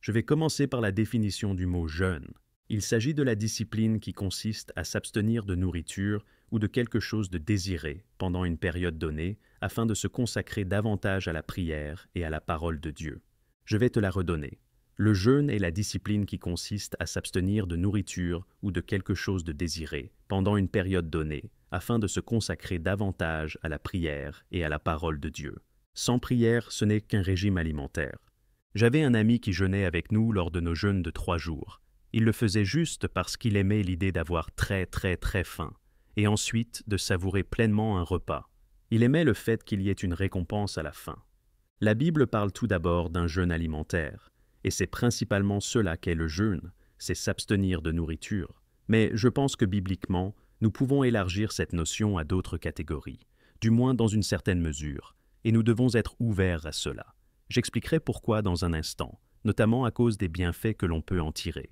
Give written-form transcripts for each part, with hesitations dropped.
Je vais commencer par la définition du mot jeûne. Il s'agit de la discipline qui consiste à s'abstenir de nourriture ou de quelque chose de désiré pendant une période donnée afin de se consacrer davantage à la prière et à la parole de Dieu. Je vais te la redonner. Le jeûne est la discipline qui consiste à s'abstenir de nourriture ou de quelque chose de désiré pendant une période donnée afin de se consacrer davantage à la prière et à la parole de Dieu. Sans prière, ce n'est qu'un régime alimentaire. J'avais un ami qui jeûnait avec nous lors de nos jeûnes de 3 jours. Il le faisait juste parce qu'il aimait l'idée d'avoir très faim, et ensuite de savourer pleinement un repas. Il aimait le fait qu'il y ait une récompense à la fin. La Bible parle tout d'abord d'un jeûne alimentaire, et c'est principalement cela qu'est le jeûne, c'est s'abstenir de nourriture. Mais je pense que bibliquement, nous pouvons élargir cette notion à d'autres catégories, du moins dans une certaine mesure, et nous devons être ouverts à cela. J'expliquerai pourquoi dans un instant, notamment à cause des bienfaits que l'on peut en tirer.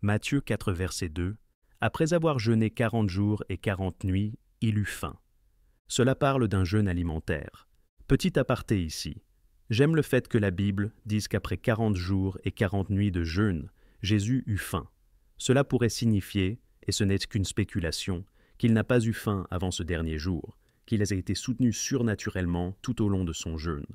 Matthieu 4, verset 2, « Après avoir jeûné 40 jours et 40 nuits, il eut faim. » Cela parle d'un jeûne alimentaire. Petit aparté ici. J'aime le fait que la Bible dise qu'après 40 jours et 40 nuits de jeûne, Jésus eut faim. Cela pourrait signifier, et ce n'est qu'une spéculation, qu'il n'a pas eu faim avant ce dernier jour, qu'il a été soutenu surnaturellement tout au long de son jeûne.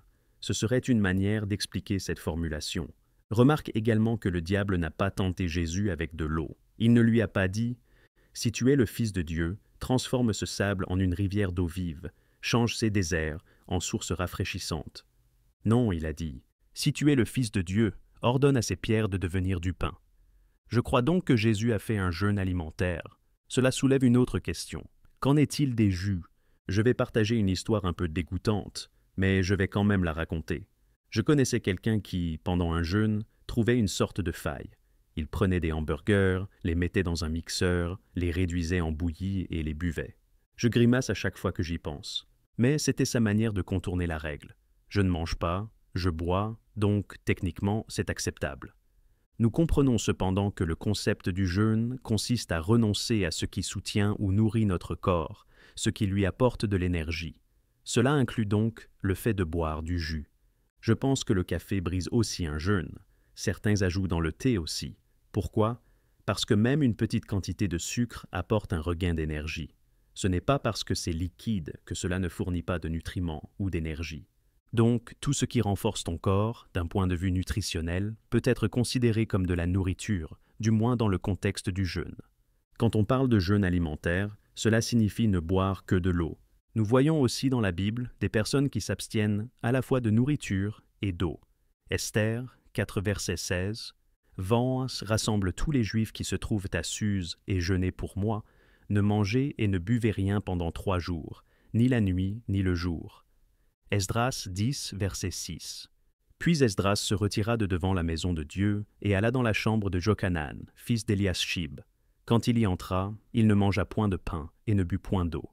Ce serait une manière d'expliquer cette formulation. Remarque également que le diable n'a pas tenté Jésus avec de l'eau. Il ne lui a pas dit « Si tu es le Fils de Dieu, transforme ce sable en une rivière d'eau vive, change ces déserts en sources rafraîchissantes. » Non, il a dit « Si tu es le Fils de Dieu, ordonne à ces pierres de devenir du pain. » Je crois donc que Jésus a fait un jeûne alimentaire. Cela soulève une autre question. Qu'en est-il des jus? Je vais partager une histoire un peu dégoûtante, mais je vais quand même la raconter. Je connaissais quelqu'un qui, pendant un jeûne, trouvait une sorte de faille. Il prenait des hamburgers, les mettait dans un mixeur, les réduisait en bouillie et les buvait. Je grimace à chaque fois que j'y pense. Mais c'était sa manière de contourner la règle. Je ne mange pas, je bois, donc techniquement c'est acceptable. Nous comprenons cependant que le concept du jeûne consiste à renoncer à ce qui soutient ou nourrit notre corps, ce qui lui apporte de l'énergie. Cela inclut donc le fait de boire du jus. Je pense que le café brise aussi un jeûne. Certains ajoutent dans le thé aussi. Pourquoi? Parce que même une petite quantité de sucre apporte un regain d'énergie. Ce n'est pas parce que c'est liquide que cela ne fournit pas de nutriments ou d'énergie. Donc, tout ce qui renforce ton corps, d'un point de vue nutritionnel, peut être considéré comme de la nourriture, du moins dans le contexte du jeûne. Quand on parle de jeûne alimentaire, cela signifie ne boire que de l'eau. Nous voyons aussi dans la Bible des personnes qui s'abstiennent à la fois de nourriture et d'eau. Esther 4, verset 16, « Vence rassemble tous les Juifs qui se trouvent à Suse et jeûnez pour moi, ne mangez et ne buvez rien pendant 3 jours, ni la nuit ni le jour. » Esdras 10, verset 6. Puis Esdras se retira de devant la maison de Dieu et alla dans la chambre de Jochanan, fils d'Eliashib. Quand il y entra, il ne mangea point de pain et ne but point d'eau.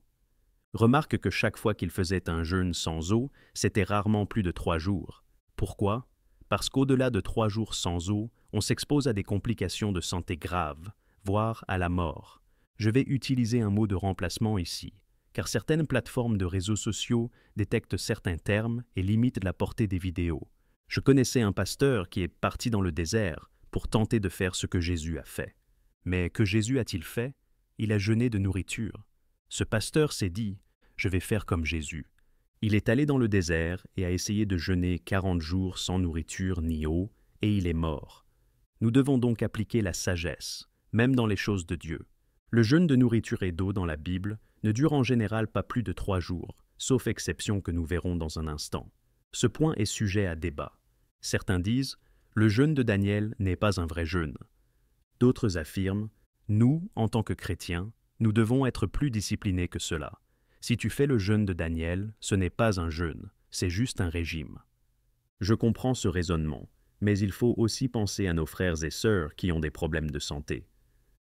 Remarque que chaque fois qu'il faisait un jeûne sans eau, c'était rarement plus de 3 jours. Pourquoi? Parce qu'au-delà de 3 jours sans eau, on s'expose à des complications de santé graves, voire à la mort. Je vais utiliser un mot de remplacement ici, car certaines plateformes de réseaux sociaux détectent certains termes et limitent la portée des vidéos. Je connaissais un pasteur qui est parti dans le désert pour tenter de faire ce que Jésus a fait. Mais que Jésus a-t-il fait? Il a jeûné de nourriture. Ce pasteur s'est dit « Je vais faire comme Jésus ». Il est allé dans le désert et a essayé de jeûner 40 jours sans nourriture ni eau, et il est mort. Nous devons donc appliquer la sagesse, même dans les choses de Dieu. Le jeûne de nourriture et d'eau dans la Bible ne dure en général pas plus de 3 jours, sauf exception que nous verrons dans un instant. Ce point est sujet à débat. Certains disent « Le jeûne de Daniel n'est pas un vrai jeûne ». D'autres affirment « Nous, en tant que chrétiens, nous devons être plus disciplinés que cela. Si tu fais le jeûne de Daniel, ce n'est pas un jeûne, c'est juste un régime. » Je comprends ce raisonnement, mais il faut aussi penser à nos frères et sœurs qui ont des problèmes de santé.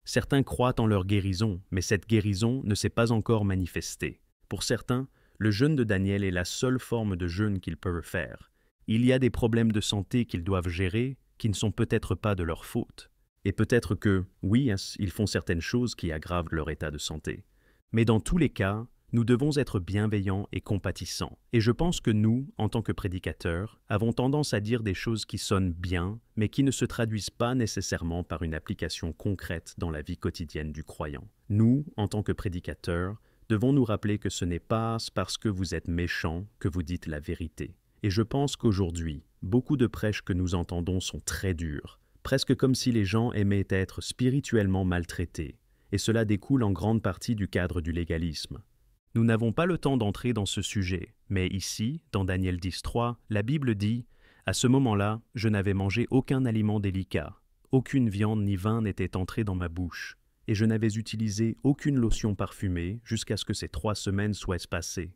Certains croient en leur guérison, mais cette guérison ne s'est pas encore manifestée. Pour certains, le jeûne de Daniel est la seule forme de jeûne qu'ils peuvent faire. Il y a des problèmes de santé qu'ils doivent gérer qui ne sont peut-être pas de leur faute. Et peut-être que, oui, ils font certaines choses qui aggravent leur état de santé. Mais dans tous les cas, nous devons être bienveillants et compatissants. Et je pense que nous, en tant que prédicateurs, avons tendance à dire des choses qui sonnent bien, mais qui ne se traduisent pas nécessairement par une application concrète dans la vie quotidienne du croyant. Nous, en tant que prédicateurs, devons nous rappeler que ce n'est pas parce que vous êtes méchants que vous dites la vérité. Et je pense qu'aujourd'hui, beaucoup de prêches que nous entendons sont très dures, presque comme si les gens aimaient être spirituellement maltraités, et cela découle en grande partie du cadre du légalisme. Nous n'avons pas le temps d'entrer dans ce sujet, mais ici, dans Daniel 10.3, la Bible dit « À ce moment-là, je n'avais mangé aucun aliment délicat, aucune viande ni vin n'était entré dans ma bouche, et je n'avais utilisé aucune lotion parfumée jusqu'à ce que ces 3 semaines soient passées. »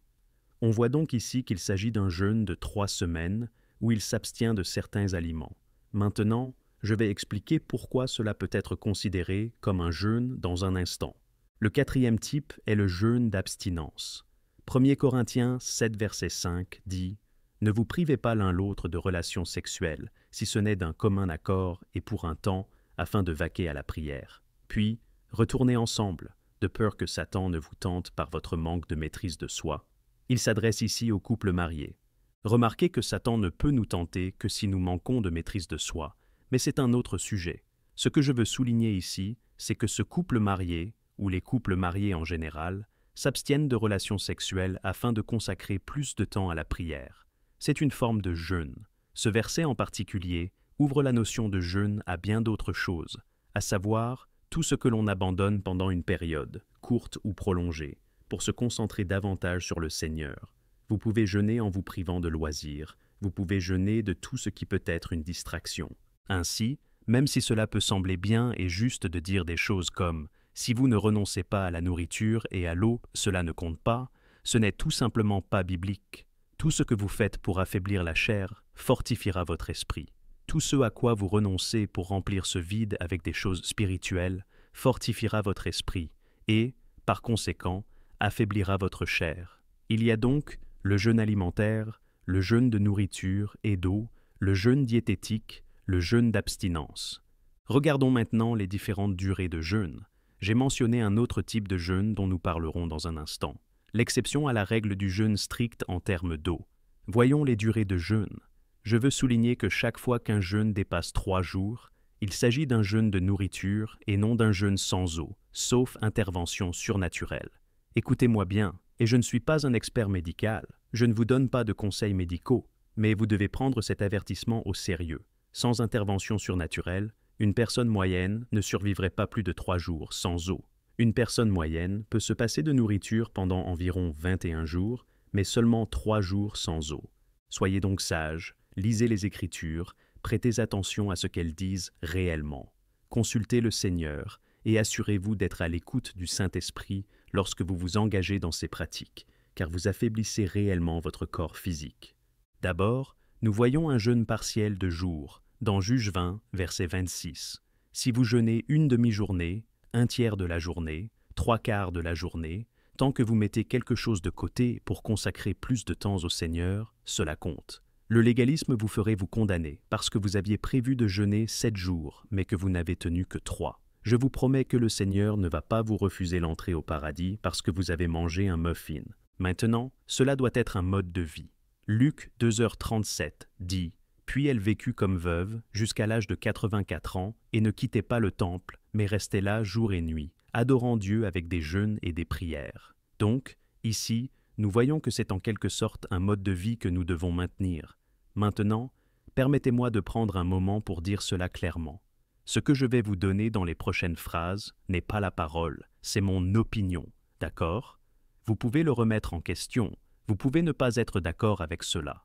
On voit donc ici qu'il s'agit d'un jeûne de 3 semaines où il s'abstient de certains aliments. Maintenant, je vais expliquer pourquoi cela peut être considéré comme un jeûne dans un instant. Le 4e type est le jeûne d'abstinence. 1 Corinthiens 7, verset 5 dit « Ne vous privez pas l'un l'autre de relations sexuelles, si ce n'est d'un commun accord et pour un temps, afin de vaquer à la prière. Puis, retournez ensemble, de peur que Satan ne vous tente par votre manque de maîtrise de soi. » Il s'adresse ici aux couples mariés. Remarquez que Satan ne peut nous tenter que si nous manquons de maîtrise de soi, mais c'est un autre sujet. Ce que je veux souligner ici, c'est que ce couple marié, ou les couples mariés en général, s'abstiennent de relations sexuelles afin de consacrer plus de temps à la prière. C'est une forme de jeûne. Ce verset en particulier ouvre la notion de jeûne à bien d'autres choses, à savoir tout ce que l'on abandonne pendant une période, courte ou prolongée, pour se concentrer davantage sur le Seigneur. Vous pouvez jeûner en vous privant de loisirs, vous pouvez jeûner de tout ce qui peut être une distraction. Ainsi, même si cela peut sembler bien et juste de dire des choses comme « si vous ne renoncez pas à la nourriture et à l'eau, cela ne compte pas », ce n'est tout simplement pas biblique. Tout ce que vous faites pour affaiblir la chair fortifiera votre esprit. Tout ce à quoi vous renoncez pour remplir ce vide avec des choses spirituelles fortifiera votre esprit et, par conséquent, affaiblira votre chair. Il y a donc le jeûne alimentaire, le jeûne de nourriture et d'eau, le jeûne diététique, le jeûne d'abstinence. Regardons maintenant les différentes durées de jeûne. J'ai mentionné un autre type de jeûne dont nous parlerons dans un instant. L'exception à la règle du jeûne strict en termes d'eau. Voyons les durées de jeûne. Je veux souligner que chaque fois qu'un jeûne dépasse 3 jours, il s'agit d'un jeûne de nourriture et non d'un jeûne sans eau, sauf intervention surnaturelle. Écoutez-moi bien, et je ne suis pas un expert médical, je ne vous donne pas de conseils médicaux, mais vous devez prendre cet avertissement au sérieux. Sans intervention surnaturelle, une personne moyenne ne survivrait pas plus de 3 jours sans eau. Une personne moyenne peut se passer de nourriture pendant environ 21 jours, mais seulement 3 jours sans eau. Soyez donc sages, lisez les Écritures, prêtez attention à ce qu'elles disent réellement. Consultez le Seigneur et assurez-vous d'être à l'écoute du Saint-Esprit lorsque vous vous engagez dans ces pratiques, car vous affaiblissez réellement votre corps physique. D'abord, nous voyons un jeûne partiel de jours, dans Juge 20, verset 26. Si vous jeûnez une demi-journée, 1/3 de la journée, 3/4 de la journée, tant que vous mettez quelque chose de côté pour consacrer plus de temps au Seigneur, cela compte. Le légalisme vous ferait vous condamner parce que vous aviez prévu de jeûner 7 jours, mais que vous n'avez tenu que 3. Je vous promets que le Seigneur ne va pas vous refuser l'entrée au paradis parce que vous avez mangé un muffin. Maintenant, cela doit être un mode de vie. Luc 2h37 dit « Puis elle vécut comme veuve jusqu'à l'âge de 84 ans et ne quittait pas le temple, mais restait là jour et nuit, adorant Dieu avec des jeûnes et des prières. » Donc, ici, nous voyons que c'est en quelque sorte un mode de vie que nous devons maintenir. Maintenant, permettez-moi de prendre un moment pour dire cela clairement. Ce que je vais vous donner dans les prochaines phrases n'est pas la parole, c'est mon opinion, d'accord? Vous pouvez le remettre en question, vous pouvez ne pas être d'accord avec cela.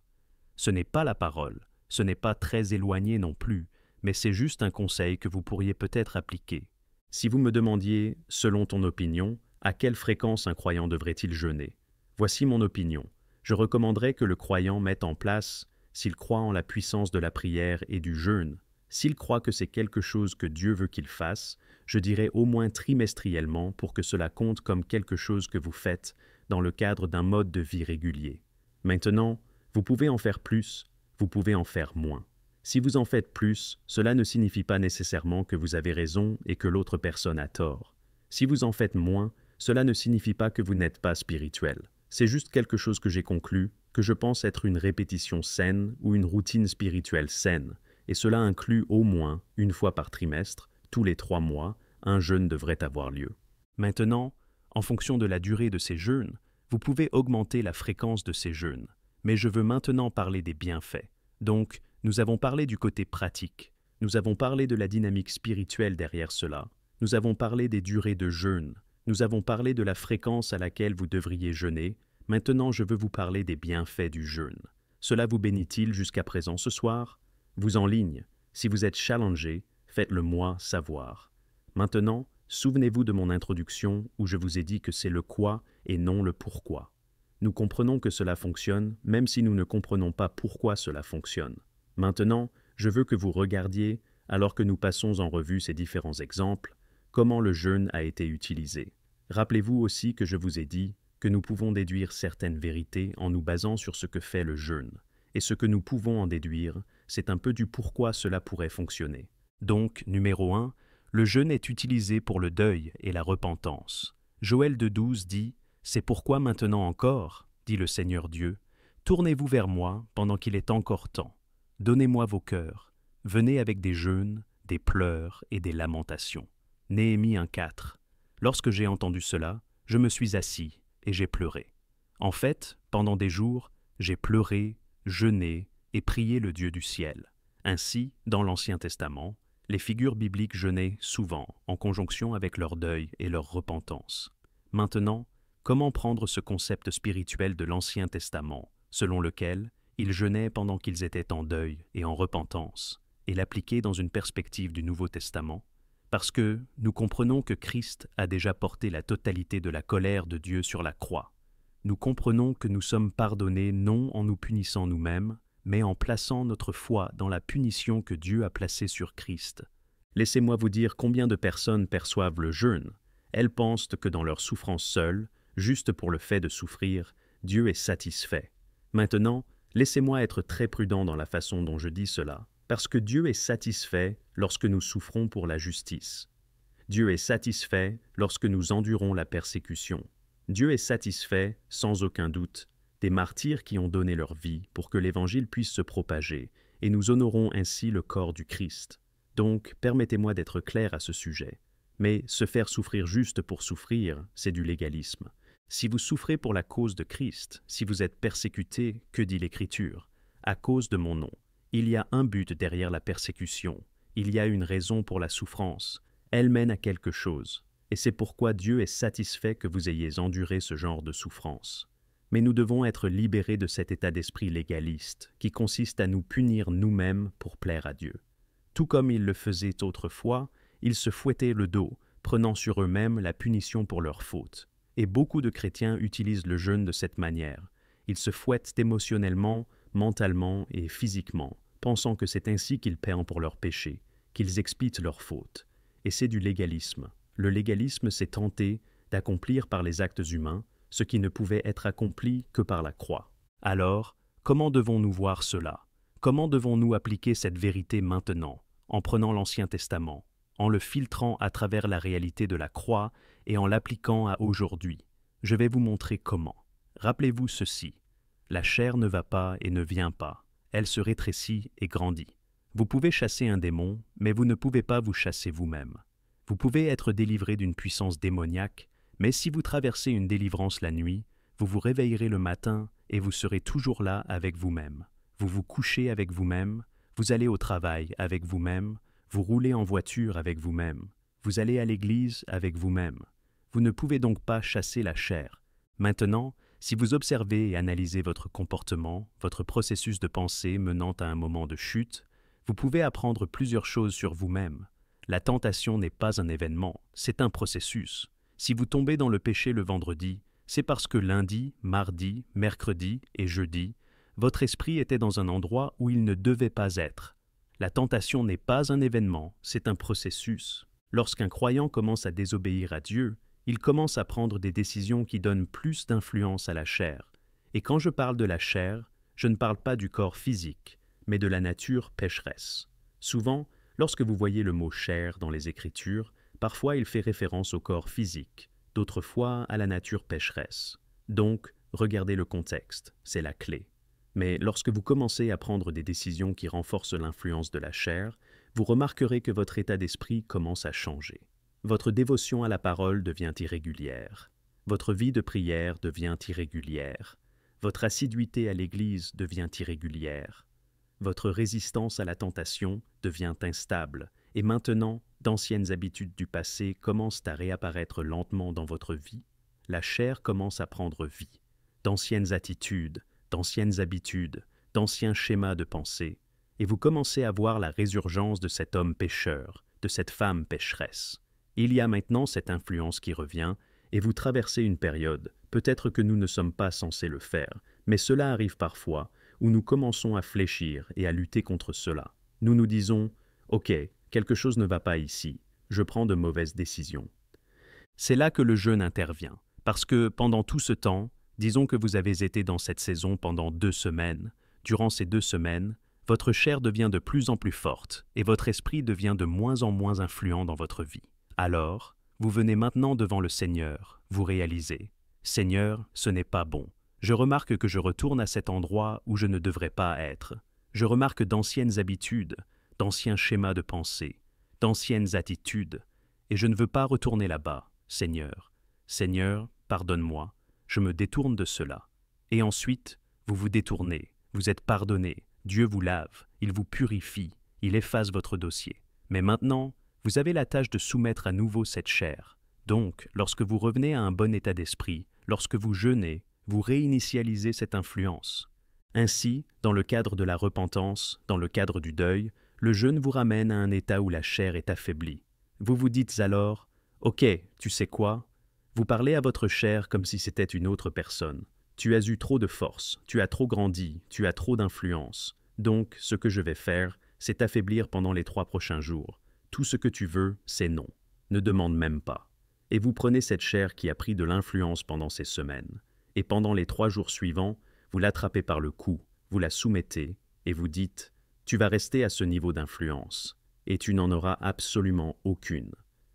Ce n'est pas la parole, ce n'est pas très éloigné non plus, mais c'est juste un conseil que vous pourriez peut-être appliquer. Si vous me demandiez, selon ton opinion, à quelle fréquence un croyant devrait-il jeûner? Voici mon opinion. Je recommanderais que le croyant mette en place, s'il croit en la puissance de la prière et du jeûne, s'il croit que c'est quelque chose que Dieu veut qu'il fasse, je dirais au moins trimestriellement pour que cela compte comme quelque chose que vous faites dans le cadre d'un mode de vie régulier. Maintenant, vous pouvez en faire plus, vous pouvez en faire moins. Si vous en faites plus, cela ne signifie pas nécessairement que vous avez raison et que l'autre personne a tort. Si vous en faites moins, cela ne signifie pas que vous n'êtes pas spirituel. C'est juste quelque chose que j'ai conclu, que je pense être une répétition saine ou une routine spirituelle saine, et cela inclut au moins une fois par trimestre, tous les 3 mois, un jeûne devrait avoir lieu. Maintenant, en fonction de la durée de ces jeûnes, vous pouvez augmenter la fréquence de ces jeûnes. Mais je veux maintenant parler des bienfaits. Donc, nous avons parlé du côté pratique. Nous avons parlé de la dynamique spirituelle derrière cela. Nous avons parlé des durées de jeûne. Nous avons parlé de la fréquence à laquelle vous devriez jeûner. Maintenant, je veux vous parler des bienfaits du jeûne. Cela vous bénit-il jusqu'à présent ce soir? Vous en ligne. Si vous êtes challengé, faites-le moi savoir. Maintenant, souvenez-vous de mon introduction où je vous ai dit que c'est le quoi et non le pourquoi. Nous comprenons que cela fonctionne, même si nous ne comprenons pas pourquoi cela fonctionne. Maintenant, je veux que vous regardiez, alors que nous passons en revue ces différents exemples, comment le jeûne a été utilisé. Rappelez-vous aussi que je vous ai dit que nous pouvons déduire certaines vérités en nous basant sur ce que fait le jeûne. Et ce que nous pouvons en déduire, c'est un peu du pourquoi cela pourrait fonctionner. Donc, numéro 1, le jeûne est utilisé pour le deuil et la repentance. Joël 2,12 dit « C'est pourquoi maintenant encore, dit le Seigneur Dieu, tournez-vous vers moi pendant qu'il est encore temps. Donnez-moi vos cœurs. Venez avec des jeûnes, des pleurs et des lamentations. » Néhémie 1,4. Lorsque j'ai entendu cela, je me suis assis et j'ai pleuré. En fait, pendant des jours, j'ai pleuré, jeûné et prié le Dieu du ciel. Ainsi, dans l'Ancien Testament, les figures bibliques jeûnaient souvent en conjonction avec leur deuil et leur repentance. Maintenant, comment prendre ce concept spirituel de l'Ancien Testament, selon lequel ils jeûnaient pendant qu'ils étaient en deuil et en repentance, et l'appliquer dans une perspective du Nouveau Testament? Parce que nous comprenons que Christ a déjà porté la totalité de la colère de Dieu sur la croix. Nous comprenons que nous sommes pardonnés non en nous punissant nous-mêmes, mais en plaçant notre foi dans la punition que Dieu a placée sur Christ. Laissez-moi vous dire combien de personnes perçoivent le jeûne. Elles pensent que dans leur souffrance seule, juste pour le fait de souffrir, Dieu est satisfait. Maintenant, laissez-moi être très prudent dans la façon dont je dis cela, parce que Dieu est satisfait lorsque nous souffrons pour la justice. Dieu est satisfait lorsque nous endurons la persécution. Dieu est satisfait, sans aucun doute, des martyrs qui ont donné leur vie pour que l'Évangile puisse se propager, et nous honorons ainsi le corps du Christ. Donc, permettez-moi d'être clair à ce sujet. Mais se faire souffrir juste pour souffrir, c'est du légalisme. Si vous souffrez pour la cause de Christ, si vous êtes persécuté, que dit l'Écriture? À cause de mon nom. Il y a un but derrière la persécution. Il y a une raison pour la souffrance. Elle mène à quelque chose. Et c'est pourquoi Dieu est satisfait que vous ayez enduré ce genre de souffrance. Mais nous devons être libérés de cet état d'esprit légaliste qui consiste à nous punir nous-mêmes pour plaire à Dieu. Tout comme ils le faisaient autrefois, ils se fouettaient le dos, prenant sur eux-mêmes la punition pour leurs fautes. Et beaucoup de chrétiens utilisent le jeûne de cette manière. Ils se fouettent émotionnellement, mentalement et physiquement, pensant que c'est ainsi qu'ils paient pour leurs péchés, qu'ils expitent leurs fautes. Et c'est du légalisme. Le légalisme, c'est tenter d'accomplir par les actes humains ce qui ne pouvait être accompli que par la croix. Alors, comment devons-nous voir cela? Comment devons-nous appliquer cette vérité maintenant, en prenant l'Ancien Testament, en le filtrant à travers la réalité de la croix et en l'appliquant à aujourd'hui? Je vais vous montrer comment. Rappelez-vous ceci. La chair ne va pas et ne vient pas. Elle se rétrécit et grandit. Vous pouvez chasser un démon, mais vous ne pouvez pas vous chasser vous-même. Vous pouvez être délivré d'une puissance démoniaque, mais si vous traversez une délivrance la nuit, vous vous réveillerez le matin et vous serez toujours là avec vous-même. Vous vous couchez avec vous-même, vous allez au travail avec vous-même, vous roulez en voiture avec vous-même, vous allez à l'église avec vous-même. Vous ne pouvez donc pas chasser la chair. Maintenant, si vous observez et analysez votre comportement, votre processus de pensée menant à un moment de chute, vous pouvez apprendre plusieurs choses sur vous-même. La tentation n'est pas un événement, c'est un processus. Si vous tombez dans le péché le vendredi, c'est parce que lundi, mardi, mercredi et jeudi, votre esprit était dans un endroit où il ne devait pas être. La tentation n'est pas un événement, c'est un processus. Lorsqu'un croyant commence à désobéir à Dieu, il commence à prendre des décisions qui donnent plus d'influence à la chair. Et quand je parle de la chair, je ne parle pas du corps physique, mais de la nature pécheresse. Souvent, lorsque vous voyez le mot « chair » dans les Écritures, parfois il fait référence au corps physique. d'autres fois à la nature pécheresse. Donc, regardez le contexte, c'est la clé. Mais lorsque vous commencez à prendre des décisions qui renforcent l'influence de la chair, vous remarquerez que votre état d'esprit commence à changer. Votre dévotion à la parole devient irrégulière. Votre vie de prière devient irrégulière. Votre assiduité à l'Église devient irrégulière. Votre résistance à la tentation devient instable. Et maintenant, d'anciennes habitudes du passé commencent à réapparaître lentement dans votre vie. La chair commence à prendre vie. D'anciennes attitudes, d'anciennes habitudes, d'anciens schémas de pensée, et vous commencez à voir la résurgence de cet homme pécheur, de cette femme pécheresse. Il y a maintenant cette influence qui revient, et vous traversez une période, peut-être que nous ne sommes pas censés le faire, mais cela arrive parfois, où nous commençons à fléchir et à lutter contre cela. Nous nous disons « Ok, quelque chose ne va pas ici, je prends de mauvaises décisions ». C'est là que le jeûne intervient, parce que pendant tout ce temps, disons que vous avez été dans cette saison pendant 2 semaines. Durant ces 2 semaines, votre chair devient de plus en plus forte et votre esprit devient de moins en moins influent dans votre vie. Alors, vous venez maintenant devant le Seigneur, vous réalisez « Seigneur, ce n'est pas bon. Je remarque que je retourne à cet endroit où je ne devrais pas être. Je remarque d'anciennes habitudes, d'anciens schémas de pensée, d'anciennes attitudes, et je ne veux pas retourner là-bas, Seigneur. Seigneur, pardonne-moi. Je me détourne de cela. » Et ensuite, vous vous détournez, vous êtes pardonné, Dieu vous lave, il vous purifie, il efface votre dossier. Mais maintenant, vous avez la tâche de soumettre à nouveau cette chair. Donc, lorsque vous revenez à un bon état d'esprit, lorsque vous jeûnez, vous réinitialisez cette influence. Ainsi, dans le cadre de la repentance, dans le cadre du deuil, le jeûne vous ramène à un état où la chair est affaiblie. Vous vous dites alors, « Ok, tu sais quoi ? » Vous parlez à votre chair comme si c'était une autre personne. Tu as eu trop de force, tu as trop grandi, tu as trop d'influence. Donc, ce que je vais faire, c'est t'affaiblir pendant les 3 prochains jours. Tout ce que tu veux, c'est non. Ne demande même pas. Et vous prenez cette chair qui a pris de l'influence pendant ces semaines. Et pendant les 3 jours suivants, vous l'attrapez par le cou, vous la soumettez et vous dites « Tu vas rester à ce niveau d'influence et tu n'en auras absolument aucune.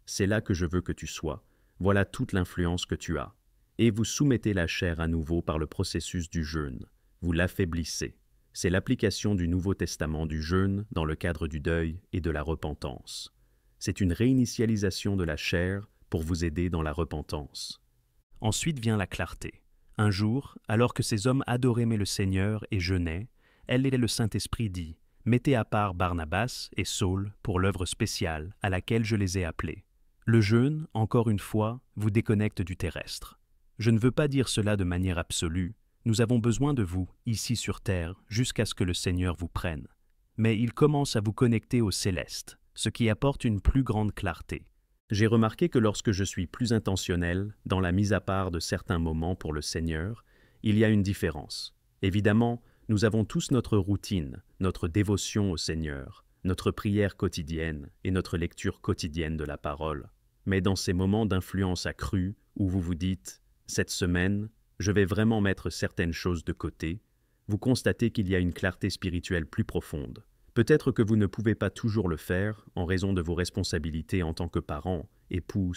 C'est là que je veux que tu sois. Voilà toute l'influence que tu as. » Et vous soumettez la chair à nouveau par le processus du jeûne. Vous l'affaiblissez. C'est l'application du Nouveau Testament du jeûne dans le cadre du deuil et de la repentance. C'est une réinitialisation de la chair pour vous aider dans la repentance. Ensuite vient la clarté. Un jour, alors que ces hommes adoraient le Seigneur et jeûnaient, elle et le Saint-Esprit dit « Mettez à part Barnabas et Saul pour l'œuvre spéciale à laquelle je les ai appelés. » Le jeûne, encore une fois, vous déconnecte du terrestre. Je ne veux pas dire cela de manière absolue. Nous avons besoin de vous, ici sur terre, jusqu'à ce que le Seigneur vous prenne. Mais il commence à vous connecter au céleste, ce qui apporte une plus grande clarté. J'ai remarqué que lorsque je suis plus intentionnel dans la mise à part de certains moments pour le Seigneur, il y a une différence. Évidemment, nous avons tous notre routine, notre dévotion au Seigneur, notre prière quotidienne et notre lecture quotidienne de la parole. Mais dans ces moments d'influence accrue où vous vous dites « Cette semaine, je vais vraiment mettre certaines choses de côté », vous constatez qu'il y a une clarté spirituelle plus profonde. Peut-être que vous ne pouvez pas toujours le faire en raison de vos responsabilités en tant que parent, époux,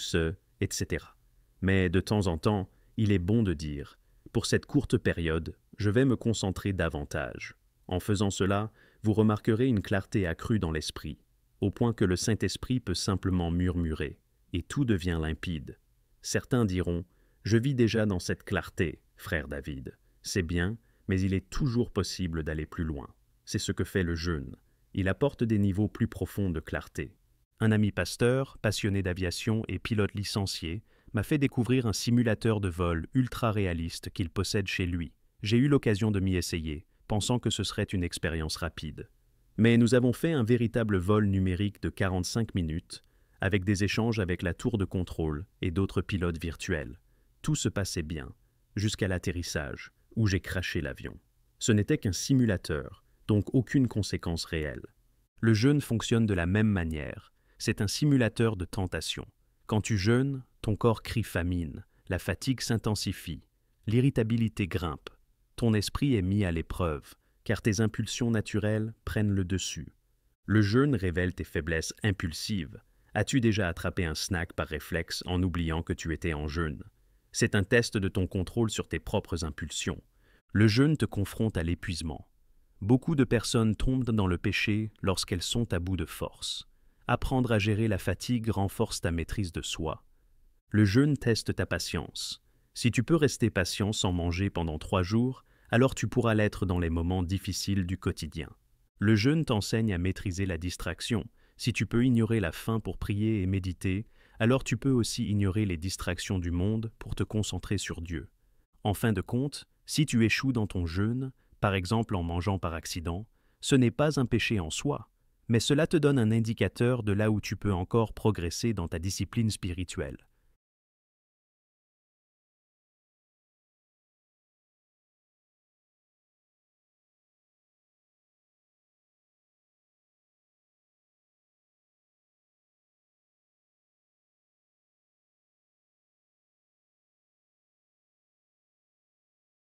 etc. Mais de temps en temps, il est bon de dire « Pour cette courte période, je vais me concentrer davantage ». En faisant cela, vous remarquerez une clarté accrue dans l'esprit, au point que le Saint-Esprit peut simplement murmurer, et tout devient limpide. Certains diront « Je vis déjà dans cette clarté, frère David. C'est bien, mais il est toujours possible d'aller plus loin. » C'est ce que fait le jeûne. Il apporte des niveaux plus profonds de clarté. Un ami pasteur, passionné d'aviation et pilote licencié, m'a fait découvrir un simulateur de vol ultra réaliste qu'il possède chez lui. J'ai eu l'occasion de m'y essayer, pensant que ce serait une expérience rapide. Mais nous avons fait un véritable vol numérique de 45 minutes, avec des échanges avec la tour de contrôle et d'autres pilotes virtuels. Tout se passait bien, jusqu'à l'atterrissage, où j'ai crashé l'avion. Ce n'était qu'un simulateur, donc aucune conséquence réelle. Le jeûne fonctionne de la même manière. C'est un simulateur de tentation. Quand tu jeûnes, ton corps crie famine, la fatigue s'intensifie, l'irritabilité grimpe. Ton esprit est mis à l'épreuve, car tes impulsions naturelles prennent le dessus. Le jeûne révèle tes faiblesses impulsives, As-tu déjà attrapé un snack par réflexe en oubliant que tu étais en jeûne? C'est un test de ton contrôle sur tes propres impulsions. Le jeûne te confronte à l'épuisement. Beaucoup de personnes tombent dans le péché lorsqu'elles sont à bout de force. Apprendre à gérer la fatigue renforce ta maîtrise de soi. Le jeûne teste ta patience. Si tu peux rester patient sans manger pendant 3 jours, alors tu pourras l'être dans les moments difficiles du quotidien. Le jeûne t'enseigne à maîtriser la distraction. Si tu peux ignorer la faim pour prier et méditer, alors tu peux aussi ignorer les distractions du monde pour te concentrer sur Dieu. En fin de compte, si tu échoues dans ton jeûne, par exemple en mangeant par accident, ce n'est pas un péché en soi, mais cela te donne un indicateur de là où tu peux encore progresser dans ta discipline spirituelle.